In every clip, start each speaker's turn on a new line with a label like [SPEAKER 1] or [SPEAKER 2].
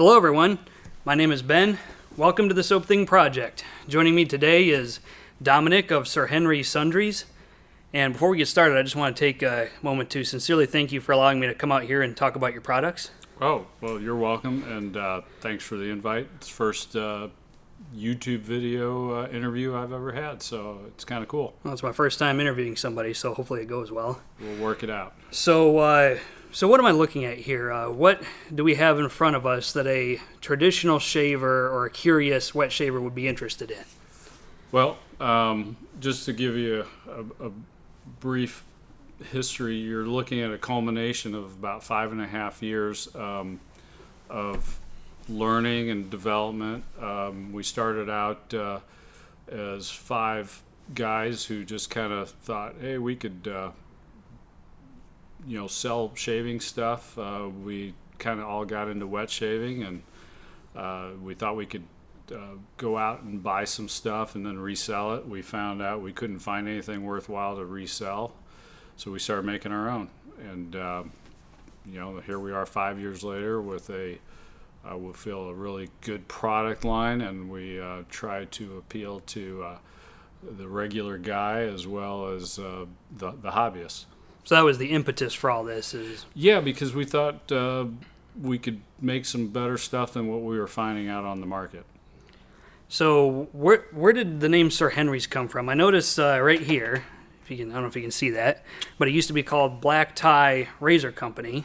[SPEAKER 1] Hello everyone, my name is Ben. Welcome to the Soap Thing Project. Joining me today is Dominick of Sir Henry Sundries. And before we get started, I just want to take a moment to sincerely thank you for allowing me to come out here and talk about your products.
[SPEAKER 2] Oh, well, you're welcome, and thanks for the invite. It's the first YouTube video interview I've ever had, so it's kind of cool.
[SPEAKER 1] Well, it's my first time interviewing somebody, so hopefully it goes well.
[SPEAKER 2] We'll work it out.
[SPEAKER 1] So what am I looking at here? What do we have in front of us that a traditional shaver or a curious wet shaver would be interested in?
[SPEAKER 2] Well, just to give you a brief history, you're looking at a culmination of about 5.5 years of learning and development. We started out as 5 guys who just kind of thought, hey, we could sell shaving stuff. We kind of all got into wet shaving, and we thought we could go out and buy some stuff and then resell it. We found out we couldn't find anything worthwhile to resell, so we started making our own. And here we are 5 years later with we feel a really good product line, and we try to appeal to the regular guy as well as the hobbyists.
[SPEAKER 1] So that was the impetus for all this.
[SPEAKER 2] Yeah, because we thought we could make some better stuff than what we were finding out on the market.
[SPEAKER 1] So where did the name Sir Henry's come from? I noticed right here, I don't know if you can see that, but it used to be called Black Tie Razor Company.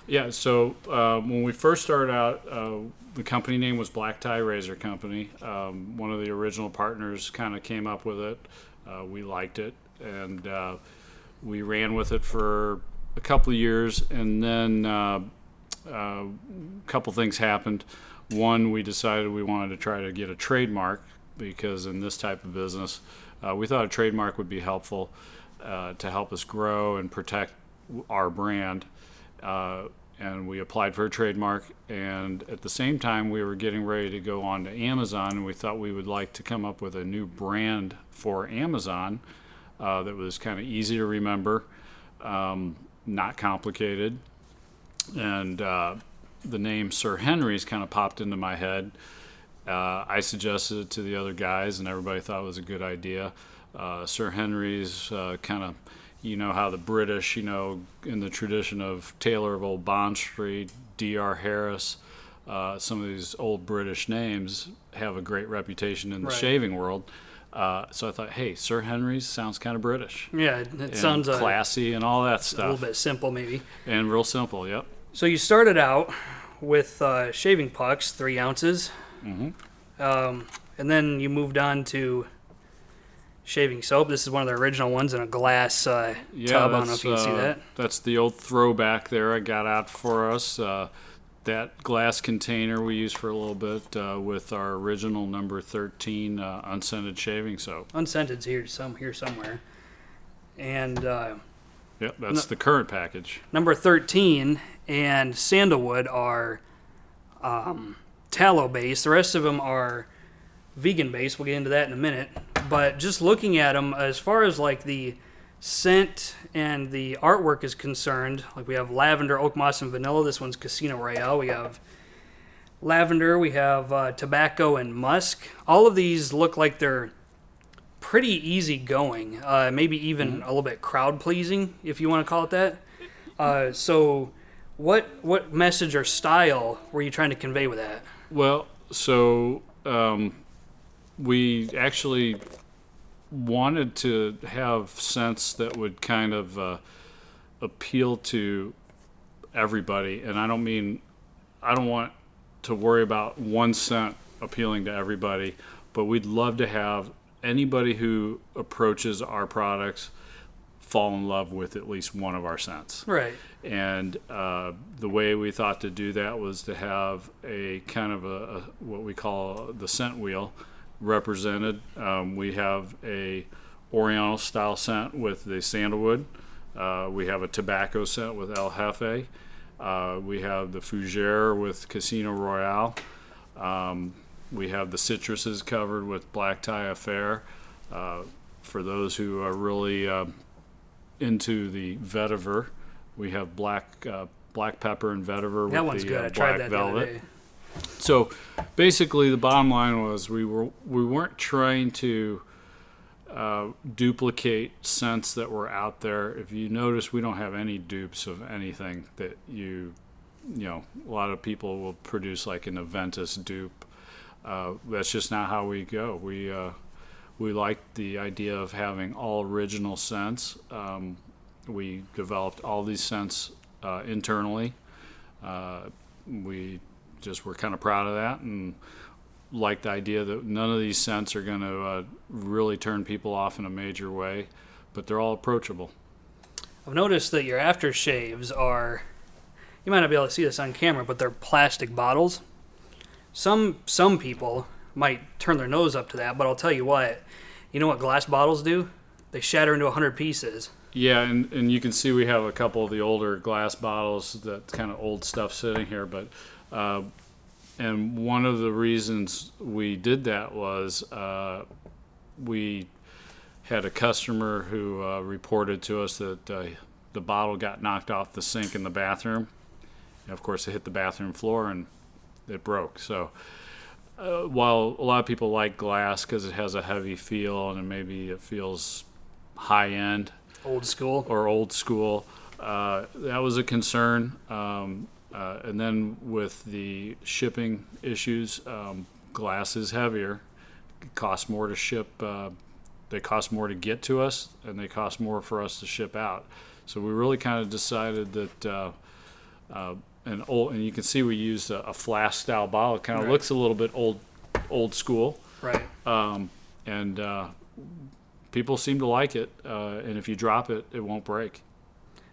[SPEAKER 2] Yeah, so when we first started out, the company name was Black Tie Razor Company. One of the original partners kind of came up with it. We liked it, and we ran with it for a couple of years, and then a couple things happened. One, we decided we wanted to try to get a trademark, because in this type of business, we thought a trademark would be helpful to help us grow and protect our brand. And we applied for a trademark, and at the same time we were getting ready to go on to Amazon, and we thought we would like to come up with a new brand for Amazon that was kind of easy to remember, not complicated, and the name Sir Henry's kind of popped into my head. I suggested it to the other guys, and everybody thought it was a good idea. Sir Henry's kind of, how the British, in the tradition of Taylor of Old Bond Street, D.R. Harris, some of these old British names have a great reputation in the shaving world. So I thought, hey, Sir Henry's sounds kind of British.
[SPEAKER 1] Yeah, it sounds
[SPEAKER 2] classy and all that stuff.
[SPEAKER 1] A little bit simple, maybe.
[SPEAKER 2] And real simple, yep.
[SPEAKER 1] So you started out with shaving pucks, 3 ounces.
[SPEAKER 2] Mm-hmm.
[SPEAKER 1] And then you moved on to shaving soap. This is one of the original ones in a glass tub. I don't know if you can see that.
[SPEAKER 2] That's the old throwback there I got out for us. That glass container we used for a little bit with our original number 13 unscented shaving soap.
[SPEAKER 1] Unscented's here somewhere. And
[SPEAKER 2] yep, that's the current package.
[SPEAKER 1] Number 13 and sandalwood are tallow based. The rest of them are vegan based. We'll get into that in a minute. But just looking at them, as far as like the scent and the artwork is concerned, like we have lavender, oak moss, and vanilla. This one's Casino Royale. We have lavender. We have tobacco and musk. All of these look like they're pretty easy going. Maybe even a little bit crowd pleasing, if you want to call it that. So what message or style were you trying to convey with that?
[SPEAKER 2] Well, so we actually wanted to have scents that would kind of appeal to everybody, and I don't want to worry about one scent appealing to everybody, but we'd love to have anybody who approaches our products fall in love with at least one of our scents.
[SPEAKER 1] Right.
[SPEAKER 2] And the way we thought to do that was to have a kind of a what we call the scent wheel represented. We have a Oriental style scent with the sandalwood. We have a tobacco scent with El Jefe. We have the Fougere with Casino Royale. We have the citruses covered with Black Tie Affair. For those who are really into the vetiver, we have black pepper and vetiver
[SPEAKER 1] that
[SPEAKER 2] with
[SPEAKER 1] one's
[SPEAKER 2] the
[SPEAKER 1] good. I
[SPEAKER 2] black
[SPEAKER 1] tried that
[SPEAKER 2] velvet.
[SPEAKER 1] the other day.
[SPEAKER 2] So basically, the bottom line was we weren't trying to duplicate scents that were out there. If you notice, we don't have any dupes of anything that you know. A lot of people will produce like an Aventus dupe. That's just not how we go. We like the idea of having all original scents. We developed all these scents internally. We just were kind of proud of that and like the idea that none of these scents are going to really turn people off in a major way, but they're all approachable.
[SPEAKER 1] I've noticed that your aftershaves are, you might not be able to see this on camera, but they're plastic bottles. Some people might turn their nose up to that, but I'll tell you what, you know what glass bottles do? They shatter into 100 pieces.
[SPEAKER 2] Yeah, and you can see we have a couple of the older glass bottles, that kind of old stuff sitting here, but and one of the reasons we did that was we had a customer who reported to us that the bottle got knocked off the sink in the bathroom. And of course, it hit the bathroom floor and it broke. So while a lot of people like glass because it has a heavy feel and maybe it feels high end,
[SPEAKER 1] old school,
[SPEAKER 2] that was a concern. And then with the shipping issues, glass is heavier. It costs more to ship. They cost more to get to us, and they cost more for us to ship out. So we really kind of decided that and you can see we used a flask style bottle. It kind of looks a little bit old school.
[SPEAKER 1] Right.
[SPEAKER 2] And people seem to like it. And if you drop it, it won't break.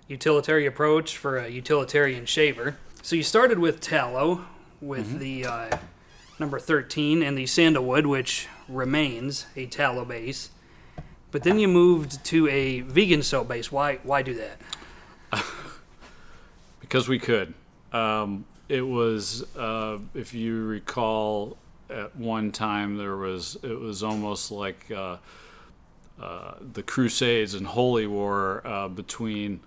[SPEAKER 1] Utilitarian approach for a utilitarian shaver. So you started with tallow with the number 13 and the sandalwood, which remains a tallow base. But then you moved to a vegan soap base. Why do that?
[SPEAKER 2] Because we could. It was, if you recall, at one time it was almost like the Crusades and Holy War between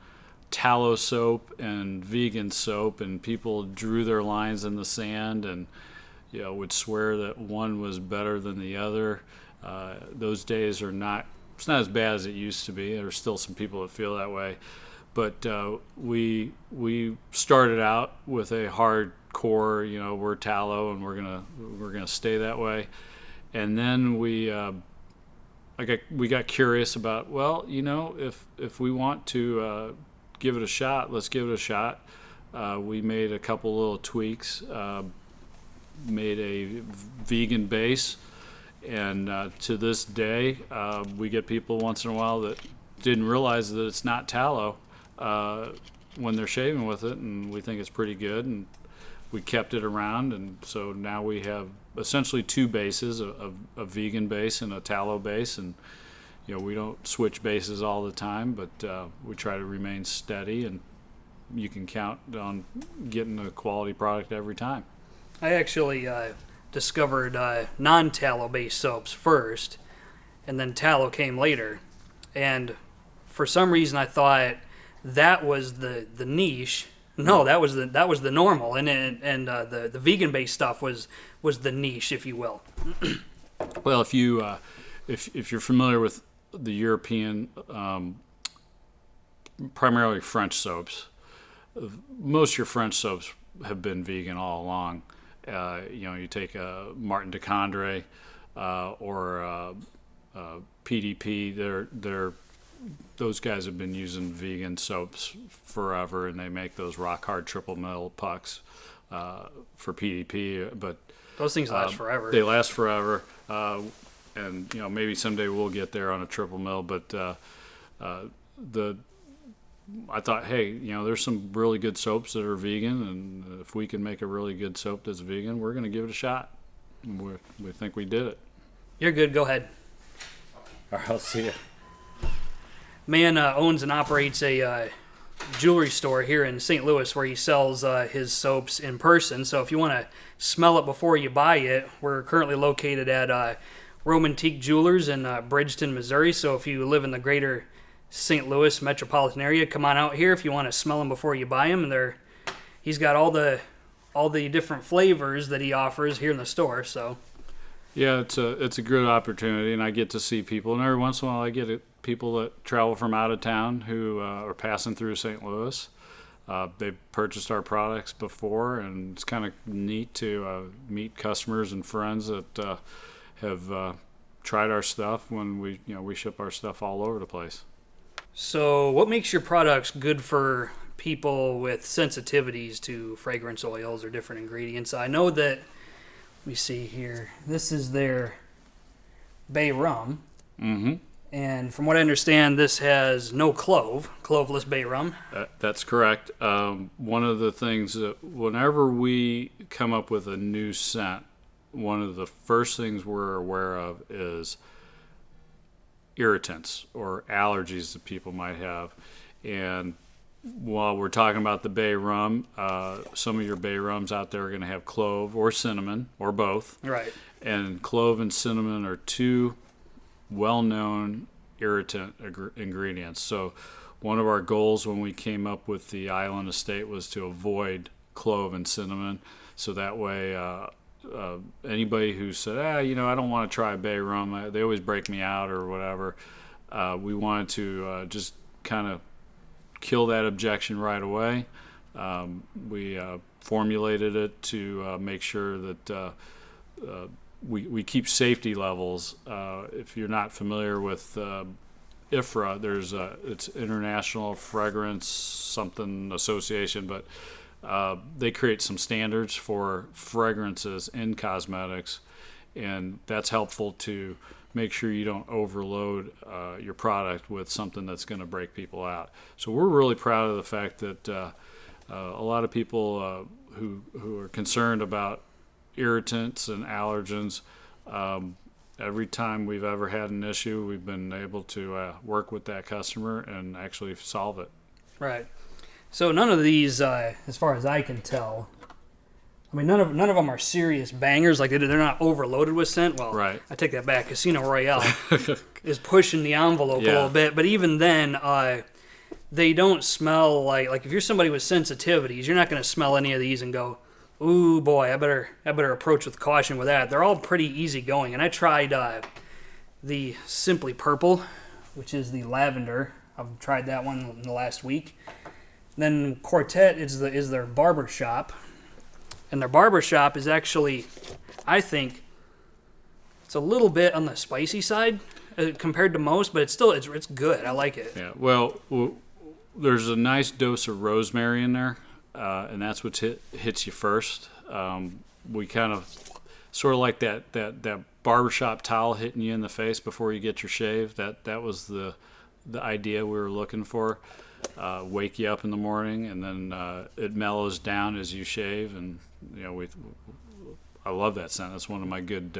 [SPEAKER 2] tallow soap and vegan soap, and people drew their lines in the sand and would swear that one was better than the other. Those days are not, it's not as bad as it used to be. There are still some people that feel that way, but we started out with a hardcore, we're tallow and we're gonna stay that way. And then we got curious about, if we want to give it a shot, let's give it a shot. We made a couple little tweaks, made a vegan base, and to this day we get people once in a while that didn't realize that it's not tallow when they're shaving with it, and we think it's pretty good, and we kept it around, and so now we have essentially two bases, a vegan base and a tallow base, and we don't switch bases all the time, but we try to remain steady, and you can count on getting a quality product every time.
[SPEAKER 1] I actually discovered non-tallow based soaps first, and then tallow came later. And for some reason, I thought that was the niche. No, that was the normal, and the vegan based stuff was the niche, if you will.
[SPEAKER 2] Well, if you're familiar with the European, primarily French soaps, most of your French soaps have been vegan all along. You take Martin de Condre or PDP. Those guys have been using vegan soaps forever, and they make those rock hard triple mill pucks for PDP. But
[SPEAKER 1] those things last forever.
[SPEAKER 2] They last forever, and maybe someday we'll get there on a triple mill. But I thought, hey, there's some really good soaps that are vegan, and if we can make a really good soap that's vegan, we're going to give it a shot. And we think we did it.
[SPEAKER 1] You're good. Go ahead.
[SPEAKER 2] All right, I'll see you.
[SPEAKER 1] Man owns and operates a jewelry store here in St. Louis where he sells his soaps in person. So if you want to smell it before you buy it, we're currently located at Romantique Jewelers in Bridgeton, Missouri. So if you live in the greater St. Louis metropolitan area, come on out here if you want to smell them before you buy them. He's got all the all the different flavors that he offers here in the store. So
[SPEAKER 2] Yeah, it's a good opportunity, and I get to see people, and every once in a while I get people that travel from out of town who are passing through St. Louis. They've purchased our products before, and it's kind of neat to meet customers and friends that have tried our stuff when we ship our stuff all over the place.
[SPEAKER 1] So what makes your products good for people with sensitivities to fragrance oils or different ingredients? I know that, let me see here, this is their bay rum.
[SPEAKER 2] Mm-hmm.
[SPEAKER 1] And from what I understand, this has no cloveless bay rum.
[SPEAKER 2] That's correct. One of the things that whenever we come up with a new scent, one of the first things we're aware of is irritants or allergies that people might have. And while we're talking about the bay rum, some of your bay rums out there are going to have clove or cinnamon or both.
[SPEAKER 1] Right.
[SPEAKER 2] And clove and cinnamon are two well-known irritant ingredients. So one of our goals when we came up with the Island Estate was to avoid clove and cinnamon. So that way anybody who said, I don't want to try bay rum, they always break me out or whatever, we wanted to just kind of kill that objection right away. We formulated it to make sure that we keep safety levels. If you're not familiar with IFRA, it's International Fragrance something Association, but they create some standards for fragrances in cosmetics, and that's helpful to make sure you don't overload your product with something that's going to break people out. So we're really proud of the fact that a lot of people who are concerned about irritants and allergens, every time we've ever had an issue, we've been able to work with that customer and actually solve it.
[SPEAKER 1] Right. So none of these, as far as I can tell, I mean, none of them are serious bangers. Like they're not overloaded with scent. Well,
[SPEAKER 2] right.
[SPEAKER 1] I take that back. Casino Royale is pushing the envelope a little bit, but even then, they don't smell like if you're somebody with sensitivities, you're not going to smell any of these and go, "Ooh boy, I better approach with caution with that." They're all pretty easygoing. And I tried the Simply Purple, which is the lavender. I've tried that one in the last week. Then Quartet is their barbershop. And their barbershop is actually, I think, it's a little bit on the spicy side compared to most, but it's good. I like it.
[SPEAKER 2] Yeah. Well, there's a nice dose of rosemary in there, and that's what hits you first. We kind of sort of like that barbershop towel hitting you in the face before you get your shave. That was the idea we were looking for. Wake you up in the morning, and then it mellows down as you shave, and I love that scent. That's one of my good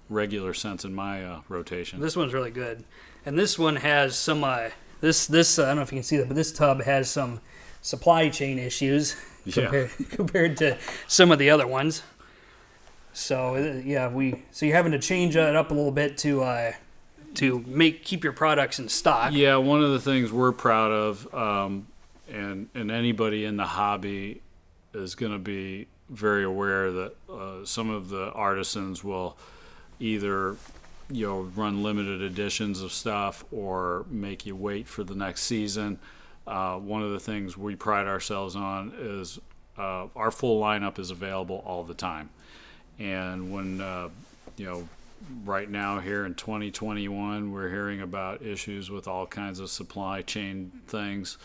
[SPEAKER 2] regular scents in my rotation.
[SPEAKER 1] This one's really good, and this one has some this I don't know if you can see that, but this tub has some supply chain issues compared to some of the other ones. So you're having to change it up a little bit to keep your products in stock.
[SPEAKER 2] Yeah, one of the things we're proud of, and anybody in the hobby is going to be very aware that some of the artisans will either run limited editions of stuff or make you wait for the next season. One of the things we pride ourselves on is our full lineup is available all the time. And when right now here in 2021, we're hearing about issues with all kinds of supply chain things.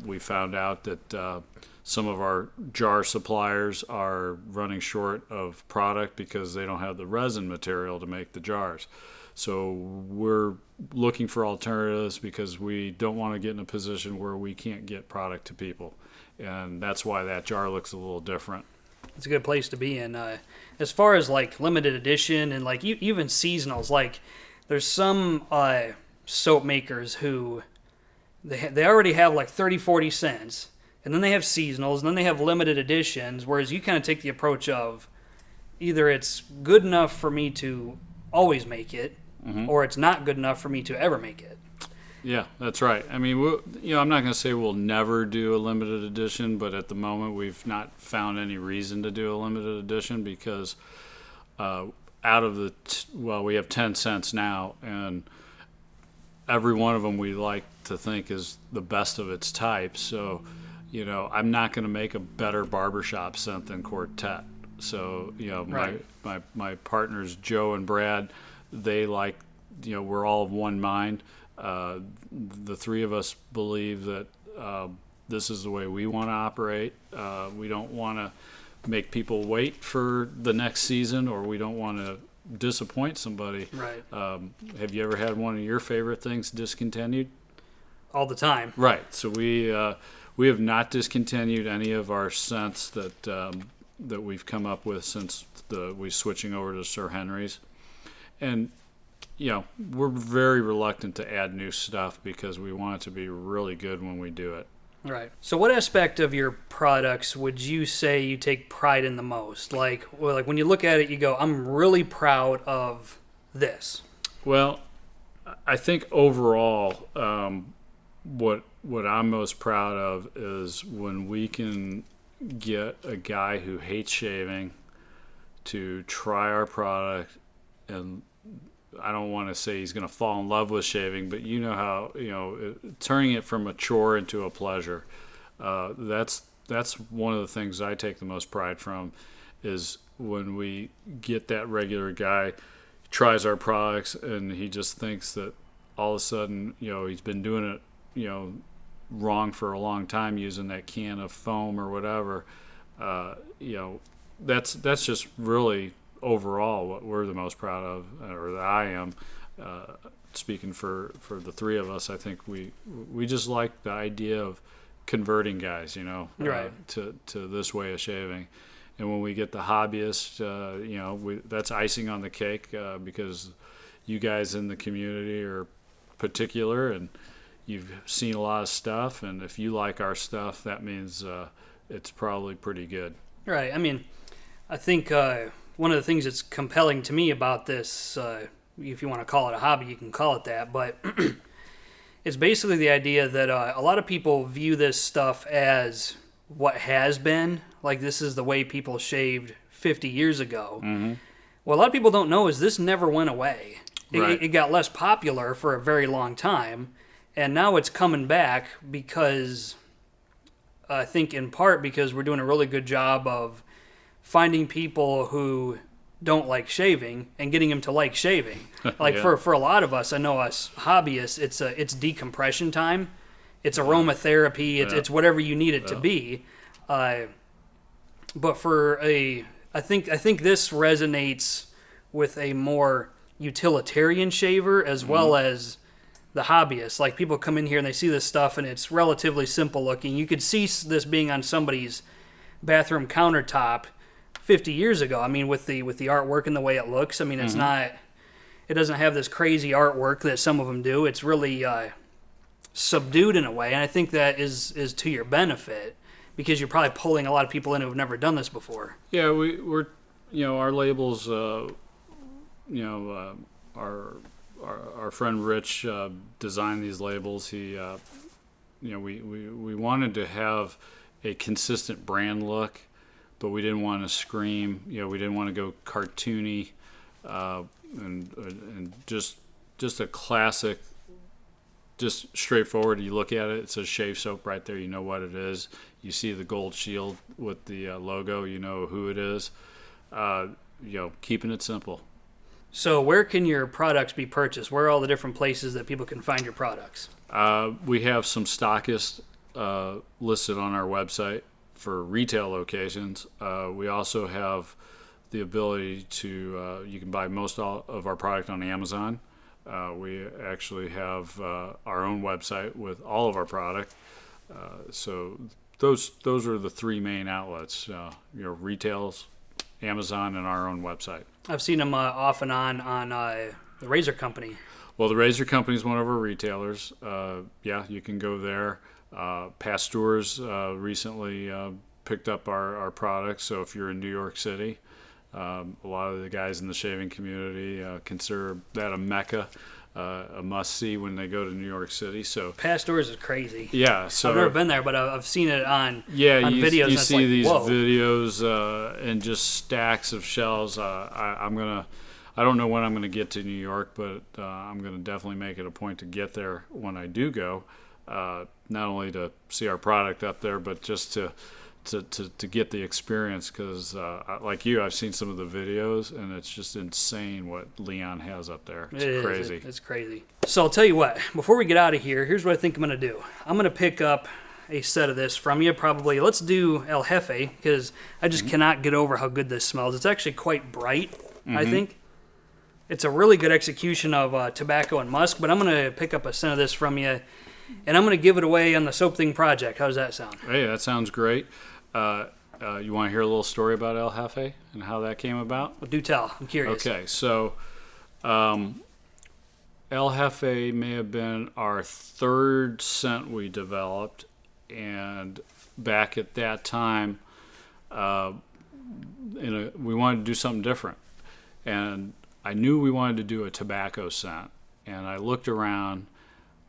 [SPEAKER 2] We found out that some of our jar suppliers are running short of product because they don't have the resin material to make the jars. So we're looking for alternatives because we don't want to get in a position where we can't get product to people. And that's why that jar looks a little different.
[SPEAKER 1] It's a good place to be in. As far as like limited edition and like even seasonals, like there's some soap makers who they already have like 30-40 cents, and then they have seasonals, and then they have limited editions, whereas you kind of take the approach of either it's good enough for me to always make it, or it's not good enough for me to ever make it.
[SPEAKER 2] Yeah, that's right. I mean, I'm not going to say we'll never do a limited edition, but at the moment we've not found any reason to do a limited edition because out of the, we have 10 cents now, and every one of them we like to think is the best of its type. So, I'm not going to make a better barbershop scent than Quartet. So,
[SPEAKER 1] Right.
[SPEAKER 2] my partners, Joe and Brad, they like, we're all of one mind. The three of us believe that this is the way we want to operate. We don't want to make people wait for the next season, or we don't want to disappoint somebody.
[SPEAKER 1] Right.
[SPEAKER 2] Have you ever had one of your favorite things discontinued?
[SPEAKER 1] All the time.
[SPEAKER 2] Right. So we have not discontinued any of our scents that we've come up with since we switching over to Sir Henry's, and we're very reluctant to add new stuff because we want it to be really good when we do it.
[SPEAKER 1] Right. So what aspect of your products would you say you take pride in the most? Like when you look at it, you go, I'm really proud of this.
[SPEAKER 2] Well, I think overall, what I'm most proud of is when we can get a guy who hates shaving to try our product, and I don't want to say he's going to fall in love with shaving, but how turning it from a chore into a pleasure. That's one of the things I take the most pride from, is when we get that regular guy, tries our products, and he just thinks that all of a sudden he's been doing it wrong for a long time using that can of foam or whatever. That's just really overall what we're the most proud of, or that I am, speaking for the three of us. I think we just like the idea of converting guys,
[SPEAKER 1] Right.
[SPEAKER 2] to this way of shaving. And when we get the hobbyists, that's icing on the cake, because you guys in the community are particular, and you've seen a lot of stuff, and if you like our stuff, that means it's probably pretty good.
[SPEAKER 1] Right. I mean, I think one of the things that's compelling to me about this, if you want to call it a hobby, you can call it that, but it's basically the idea that a lot of people view this stuff as what has been. Like, this is the way people shaved 50 years ago.
[SPEAKER 2] Mm-hmm.
[SPEAKER 1] What a lot of people don't know is this never went away.
[SPEAKER 2] Right.
[SPEAKER 1] It got less popular for a very long time, and now it's coming back because, I think in part because we're doing a really good job of finding people who don't like shaving and getting them to like shaving. Like
[SPEAKER 2] Yeah.
[SPEAKER 1] for a lot of us, I know us hobbyists, it's decompression time. It's aromatherapy. It's whatever you need it to be. But I think this resonates with a more utilitarian shaver as well as the hobbyist. Like, people come in here and they see this stuff and it's relatively simple looking. You could see this being on somebody's bathroom countertop 50 years ago. I mean, with the artwork and the way it looks. I mean, it's not. It doesn't have this crazy artwork that some of them do. It's really subdued in a way, and I think that is to your benefit, because you're probably pulling a lot of people in who've never done this before.
[SPEAKER 2] Yeah, we're our labels. Our friend Rich designed these labels. He, we wanted to have a consistent brand look, but we didn't want to scream. We didn't want to go cartoony, and just a classic, just straightforward. You look at it, it says shave soap right there. You know what it is. You see the gold shield with the logo. You know who it is. Keeping it simple.
[SPEAKER 1] So where can your products be purchased? Where are all the different places that people can find your products?
[SPEAKER 2] We have some stockists listed on our website for retail locations. We also have the ability to, you can buy most all of our product on Amazon. We actually have our own website with all of our product. So those are the three main outlets, retails, Amazon, and our own website.
[SPEAKER 1] I've seen them off and on the Razor Company.
[SPEAKER 2] Well, the Razor Company is one of our retailers. You can go there. Pasteur's recently picked up our products, so if you're in New York City, a lot of the guys in the shaving community consider that a mecca. a must-see when they go to New York City. So
[SPEAKER 1] Past Doors is crazy.
[SPEAKER 2] yeah, so
[SPEAKER 1] I've never been there, but I've seen it on
[SPEAKER 2] yeah,
[SPEAKER 1] on
[SPEAKER 2] you,
[SPEAKER 1] videos.
[SPEAKER 2] you
[SPEAKER 1] and it's
[SPEAKER 2] see
[SPEAKER 1] like,
[SPEAKER 2] these
[SPEAKER 1] whoa.
[SPEAKER 2] videos and just stacks of shells. I don't know when I'm gonna get to New York, but I'm gonna definitely make it a point to get there when I do go. Not only to see our product up there, but just to get the experience, because like you, I've seen some of the videos, and it's just insane what Leon has up there. It's crazy.
[SPEAKER 1] It's crazy. So I'll tell you what, before we get out of here, here's what I think I'm going to do. I'm going to pick up a set of this from you, probably. Let's do El Jefe, because I just cannot get over how good this smells. It's actually quite bright, I think. It's a really good execution of tobacco and musk, but I'm going to pick up a scent of this from you, and I'm going to give it away on the Soap Thing Project. How does that sound?
[SPEAKER 2] Hey, that sounds great. You want to hear a little story about El Jefe and how that came about?
[SPEAKER 1] Well, do tell. I'm curious.
[SPEAKER 2] Okay, so El Jefe may have been our third scent we developed, and back at that time, we wanted to do something different, and I knew we wanted to do a tobacco scent, and I looked around.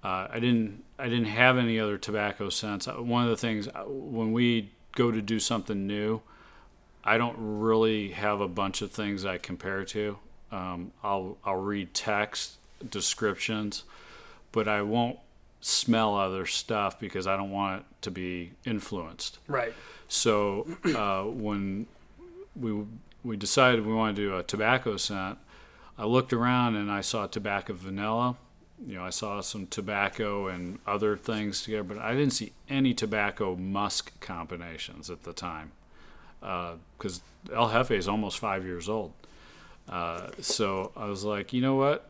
[SPEAKER 2] I didn't have any other tobacco scents. One of the things when we go to do something new, I don't really have a bunch of things I compare to. I'll read text descriptions, but I won't smell other stuff because I don't want it to be influenced.
[SPEAKER 1] Right.
[SPEAKER 2] So when we decided we wanted to do a tobacco scent, I looked around and I saw tobacco vanilla. I saw some tobacco and other things together, but I didn't see any tobacco musk combinations at the time, because El Jefe is almost 5 years old. So I was like, you know what?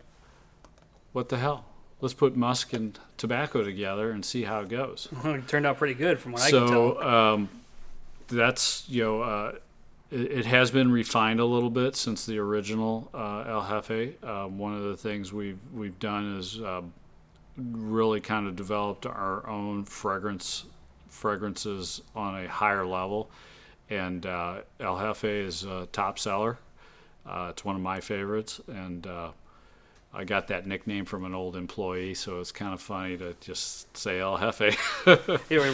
[SPEAKER 2] What the hell? Let's put musk and tobacco together and see how it goes.
[SPEAKER 1] It turned out pretty good from what I can tell.
[SPEAKER 2] So that's, it has been refined a little bit since the original El Jefe. One of the things we've done is really kind of developed our own fragrances on a higher level, and El Jefe is a top seller. It's one of my favorites, and I got that nickname from an old employee, so it's kind of funny to just say El Jefe.
[SPEAKER 1] It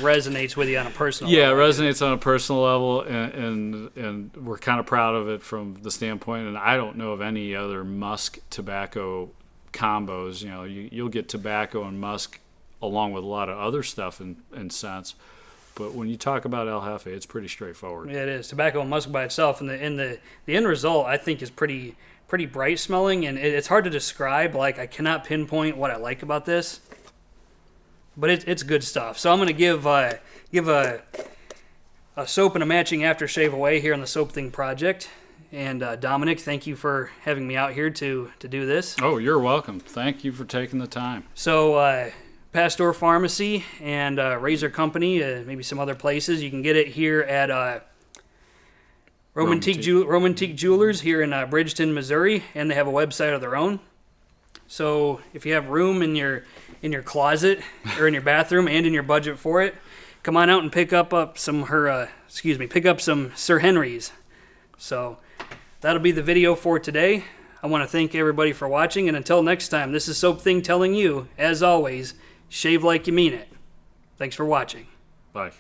[SPEAKER 1] resonates with you on a personal
[SPEAKER 2] level.
[SPEAKER 1] level.
[SPEAKER 2] It resonates on a personal level, and we're kind of proud of it from the standpoint, and I don't know of any other musk tobacco combos. You'll get tobacco and musk along with a lot of other stuff and scents, but when you talk about El Jefe, it's pretty straightforward.
[SPEAKER 1] Yeah, it is. Tobacco and musk by itself, and the end result, I think, is pretty bright smelling, and it's hard to describe. Like, I cannot pinpoint what I like about this, but it's good stuff. So I'm going to give a soap and a matching aftershave away here on the Soap Thing Project. And Dominick, thank you for having me out here to do this.
[SPEAKER 2] Oh, you're welcome. Thank you for taking the time.
[SPEAKER 1] So Pasteur Pharmacy and Razor Company, maybe some other places. You can get it here at Romantique Jewelers here in Bridgeton, Missouri, and they have a website of their own. So if you have room in your closet or in your bathroom and in your budget for it, come on out and pick up some Sir Henry's. So that'll be the video for today. I want to thank everybody for watching, and until next time, this is Soap Thing telling you, as always, shave like you mean it. Thanks for watching.
[SPEAKER 2] Bye.